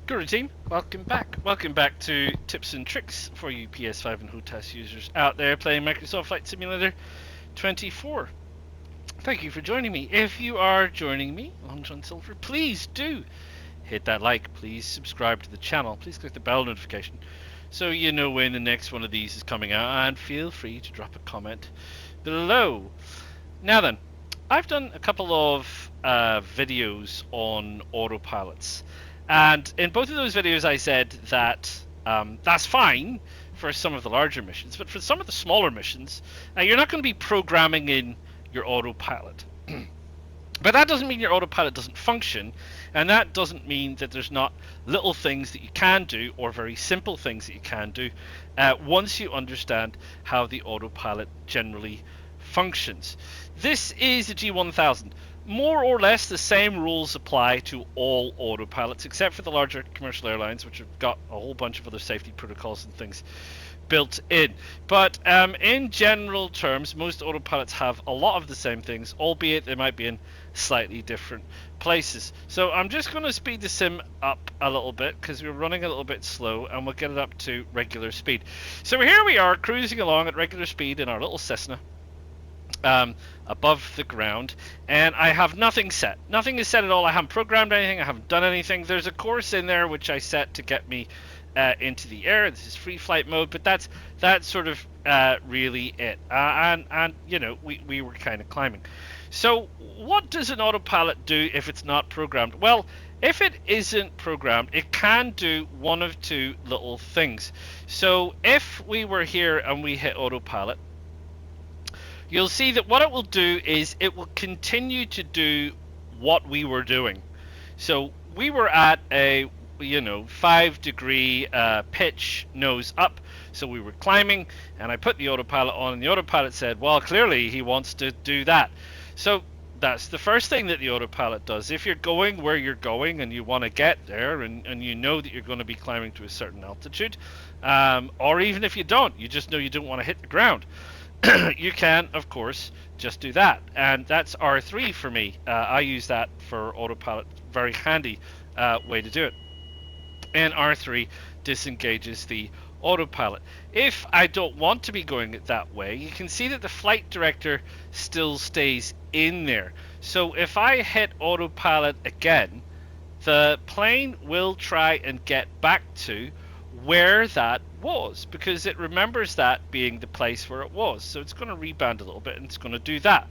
Guru team, welcome back. Welcome back to tips and tricks for you PS5 and HOTAS users out there playing Microsoft Flight Simulator 24. Thank you for joining me. If you are joining me, Long John Silver, please do hit that like. Please subscribe to the channel. Please click the bell notification so you know when the next one of these is coming out, and feel free to drop a comment below. Now then, I've done a couple of videos on autopilots. And in both of those videos I said that that's fine for some of the larger missions, but for some of the smaller missions, you're not going to be programming in your autopilot. But that doesn't mean your autopilot doesn't function, and that doesn't mean that there's not little things that you can do, or very simple things that you can do, once you understand how the autopilot generally functions. This is the G1000. More or less the same rules apply to all autopilots, except for the larger commercial airlines, which have got a whole bunch of other safety protocols and things built in. But in general terms, most autopilots have a lot of the same things, albeit they might be in slightly different places. So I'm just going to speed the sim up a little bit because we're running a little bit slow, and we'll get it up to regular speed. So here we are cruising along at regular speed in our little Cessna. Above the ground, and I have nothing set. Nothing is set at all. I haven't programmed anything. I haven't done anything. There's a course in there which I set to get me into the air. This is free flight mode, but that's sort of really it. And you know, we were kind of climbing. So what does an autopilot do if it's not programmed? Well, if it isn't programmed, it can do one of two little things. So if we were here and we hit autopilot, you'll see that what it will do is it will continue to do what we were doing. So we were at a 5-degree pitch nose up, so we were climbing, and I put the autopilot on, and the autopilot said, well, clearly he wants to do that. So that's the first thing that the autopilot does. If you're going where you're going and you want to get there, and you know that you're going to be climbing to a certain altitude, or even if you don't, you just know you don't want to hit the ground, you can, of course, just do that. And that's R3 for me. I use that for autopilot. Very handy way to do it. And R3 disengages the autopilot. If I don't want to be going it that way, you can see that the flight director still stays in there. So if I hit autopilot again, the plane will try and get back to where that was, because it remembers that being the place where it was. So it's going to rebound a little bit, and it's going to do that.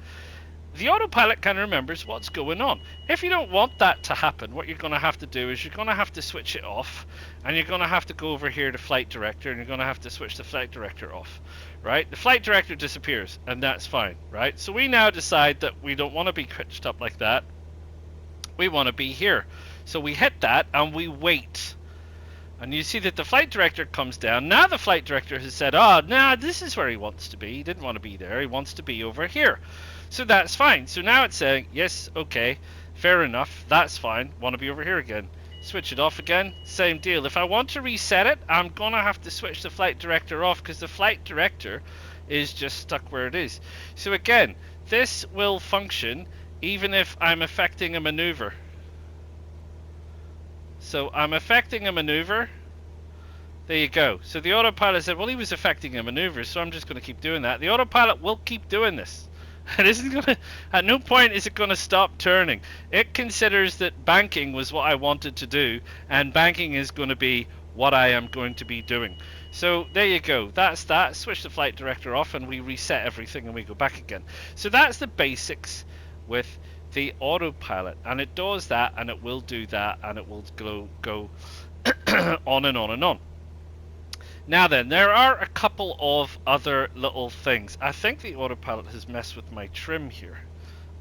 The autopilot kind of remembers what's going on. If you don't want that to happen, what you're going to have to do is you're going to have to switch it off, and you're going to have to go over here to flight director, and you're going to have to switch the flight director off, right? The flight director disappears, and that's fine, right? So we now decide that we don't want to be pitched up like that. We want to be here. So we hit that, and we wait. And you see that the flight director comes down. Now the flight director has said, oh, nah, this is where he wants to be. He didn't want to be there. He wants to be over here. So that's fine. So now it's saying, yes, okay, fair enough. That's fine. Want to be over here again. Switch it off again. Same deal. If I want to reset it, I'm going to have to switch the flight director off, because the flight director is just stuck where it is. So again, this will function even if I'm affecting a maneuver. So I'm affecting a maneuver. There you go. So the autopilot said, well, he was affecting a maneuver, so I'm just going to keep doing that. The autopilot will keep doing this. It isn't going to, at no point is it going to stop turning. It considers that banking was what I wanted to do, and banking is going to be what I am going to be doing. So there you go. That's that. Switch the flight director off, and we reset everything, and we go back again. So that's the basics with the autopilot, and it does that, and it will do that, and it will go on and on and on. Now then, there are a couple of other little things. I think the autopilot has messed with my trim here.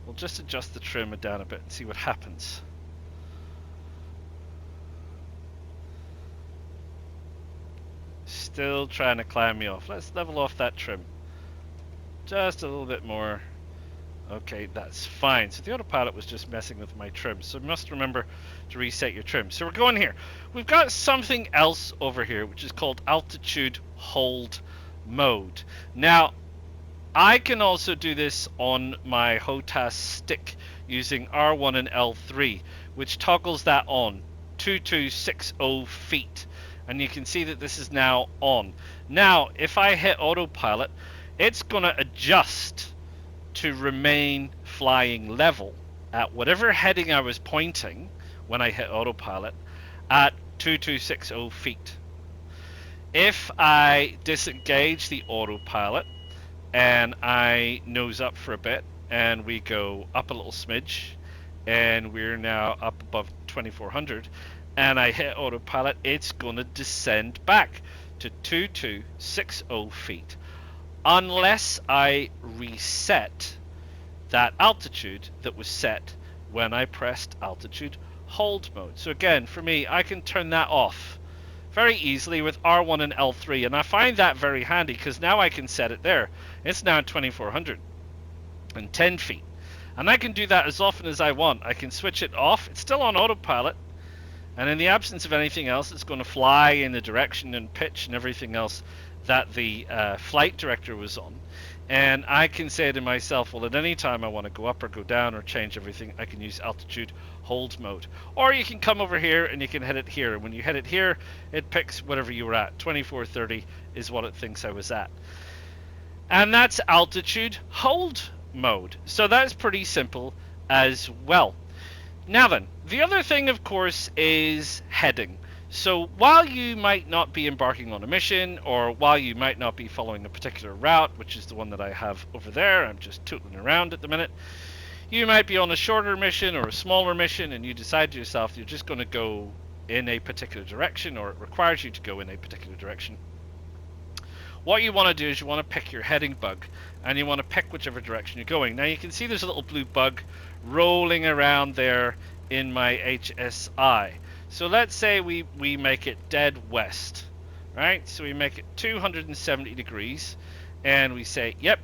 We'll just adjust the trim down a bit and see what happens. Still trying to climb me off. Let's level off that trim just a little bit more. Okay, that's fine. So the autopilot was just messing with my trim. So you must remember to reset your trim. So we're going here. We've got something else over here, which is called altitude hold mode. Now, I can also do this on my HOTAS stick using R1 and L3, which toggles that on. 2260 feet. And you can see that this is now on. Now, if I hit autopilot, it's going to adjust to remain flying level at whatever heading I was pointing when I hit autopilot at 2260 feet. If I disengage the autopilot and I nose up for a bit and we go up a little smidge and we're now up above 2400 and I hit autopilot, it's going to descend back to 2260 feet unless I reset that altitude that was set when I pressed altitude hold mode. So again, for me, I can turn that off very easily with R1 and L3, and I find that very handy because now I can set it there. It's now 2410 feet, and I can do that as often as I want. I can switch it off. It's still on autopilot, and in the absence of anything else, it's going to fly in the direction and pitch and everything else that the flight director was on. And I can say to myself, well, at any time I want to go up or go down or change everything, I can use altitude hold mode. Or you can come over here and you can hit it here. And when you hit it here, it picks whatever you were at. 2430 is what it thinks I was at. And that's altitude hold mode. So that's pretty simple as well. Now then, the other thing, of course, is heading. So while you might not be embarking on a mission, or while you might not be following a particular route, which is the one that I have over there, I'm just tootling around at the minute, you might be on a shorter mission or a smaller mission, and you decide to yourself you're just going to go in a particular direction, or it requires you to go in a particular direction. What you want to do is you want to pick your heading bug, and you want to pick whichever direction you're going. Now you can see there's a little blue bug rolling around there in my HSI. So let's say we make it dead west, right? So we make it 270 degrees, and we say, yep,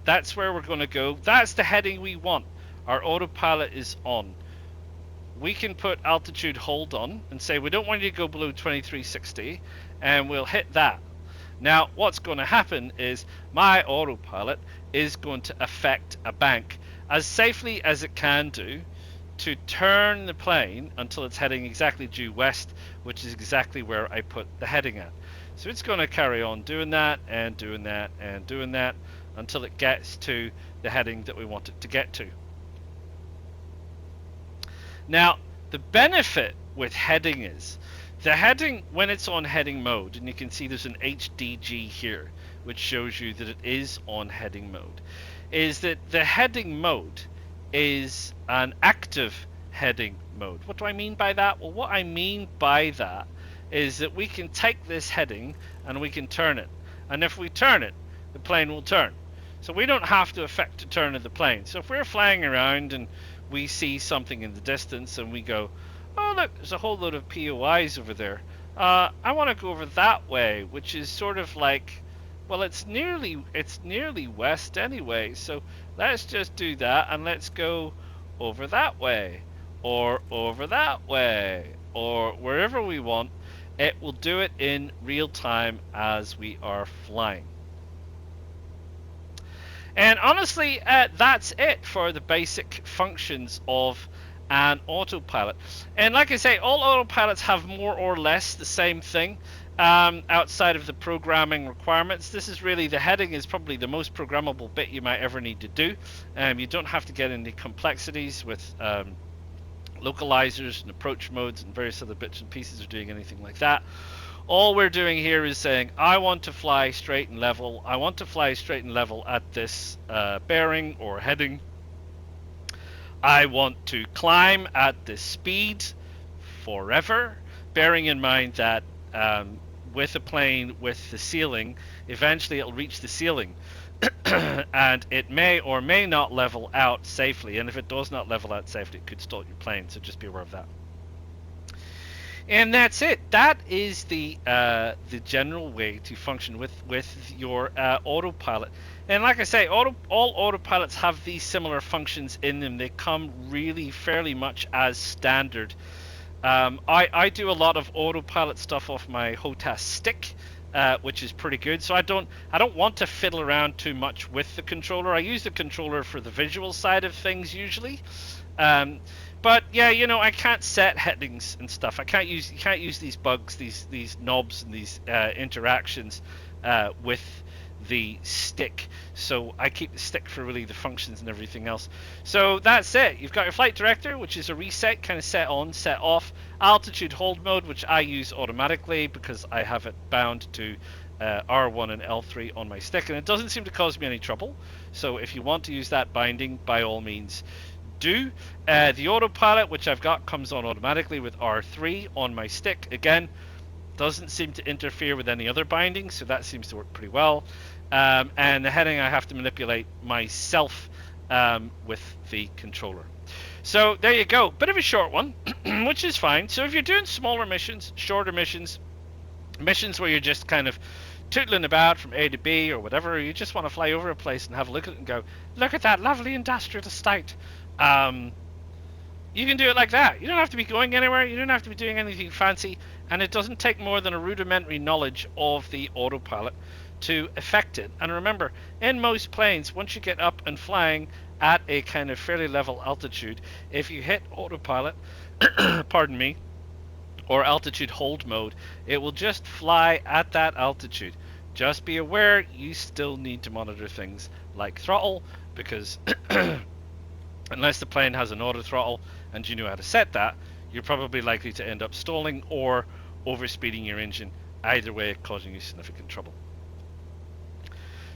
that's where we're going to go. That's the heading we want. Our autopilot is on. We can put altitude hold on and say we don't want you to go below 2360, and we'll hit that. Now, what's going to happen is my autopilot is going to affect a bank as safely as it can do to turn the plane until it's heading exactly due west, which is exactly where I put the heading at. So it's going to carry on doing that and doing that and doing that until it gets to the heading that we want it to get to. Now, the benefit with heading is the heading, when it's on heading mode, and you can see there's an HDG here which shows you that it is on heading mode, is that the heading mode is an active heading mode. What do I mean by that? Well, what I mean by that is that we can take this heading and we can turn it. And if we turn it, the plane will turn. So we don't have to affect the turn of the plane. So if we're flying around and we see something in the distance and we go, oh look, there's a whole load of POIs over there. I want to go over that way, which is sort of like, well, it's nearly west anyway, so let's just do that and let's go over that way or over that way or wherever we want. It will do it in real time as we are flying. And honestly, that's it for the basic functions of an autopilot. And like I say, all autopilots have more or less the same thing. Outside of the programming requirements, this is really, the heading is probably the most programmable bit you might ever need to do. You don't have to get into complexities with localizers and approach modes and various other bits and pieces of doing anything like that. All we're doing here is saying, I want to fly straight and level. I want to fly straight and level at this bearing or heading. I want to climb at this speed forever, bearing in mind that with a plane with the ceiling, eventually it'll reach the ceiling and it may or may not level out safely, and if it does not level out safely, it could stall your plane, so just be aware of that. And that's it. That is the general way to function with your autopilot. And like I say, all autopilots have these similar functions in them. They come really fairly much as standard. I do a lot of autopilot stuff off my HOTAS stick, which is pretty good. So I don't want to fiddle around too much with the controller. I use the controller for the visual side of things usually. But yeah, you know, I can't set headings and stuff. You can't use these bugs, these knobs and these interactions with the stick. So I keep the stick for really the functions and everything else. So that's it. You've got your flight director, which is a reset, kind of set on, set off. Altitude hold mode, which I use automatically because I have it bound to R1 and L3 on my stick, and it doesn't seem to cause me any trouble. So if you want to use that binding, by all means do. The autopilot, which I've got, comes on automatically with R3 on my stick. Again, doesn't seem to interfere with any other binding, so that seems to work pretty well. And the heading I have to manipulate myself with the controller. So there you go. Bit of a short one, which is fine. So if you're doing smaller missions, shorter missions where you're just kind of tootling about from A to B or whatever, you just want to fly over a place and have a look at it and go, look at that lovely industrial estate. You can do it like that. You don't have to be going anywhere. You don't have to be doing anything fancy. And it doesn't take more than a rudimentary knowledge of the autopilot to affect it. And remember, in most planes, once you get up and flying at a kind of fairly level altitude, if you hit autopilot, pardon me, or altitude hold mode, it will just fly at that altitude. Just be aware you still need to monitor things like throttle, because unless the plane has an auto throttle and you know how to set that, you're probably likely to end up stalling or overspeeding your engine, either way causing you significant trouble.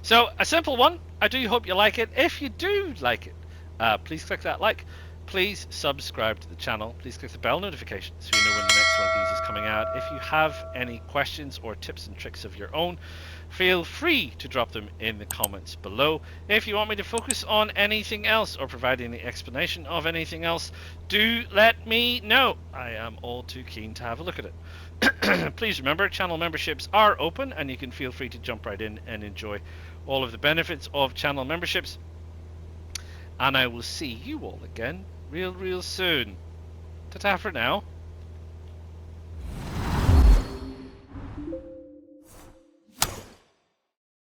So a simple one. I do hope you like it. If you do like it, please click that like. Please subscribe to the channel. Please click the bell notification so you know when the next one of these is coming out. If you have any questions or tips and tricks of your own, feel free to drop them in the comments below. If you want me to focus on anything else or provide any explanation of anything else, do let me know. I am all too keen to have a look at it. Please remember, channel memberships are open and you can feel free to jump right in and enjoy all of the benefits of channel memberships. And I will see you all again real soon. Ta-ta for now.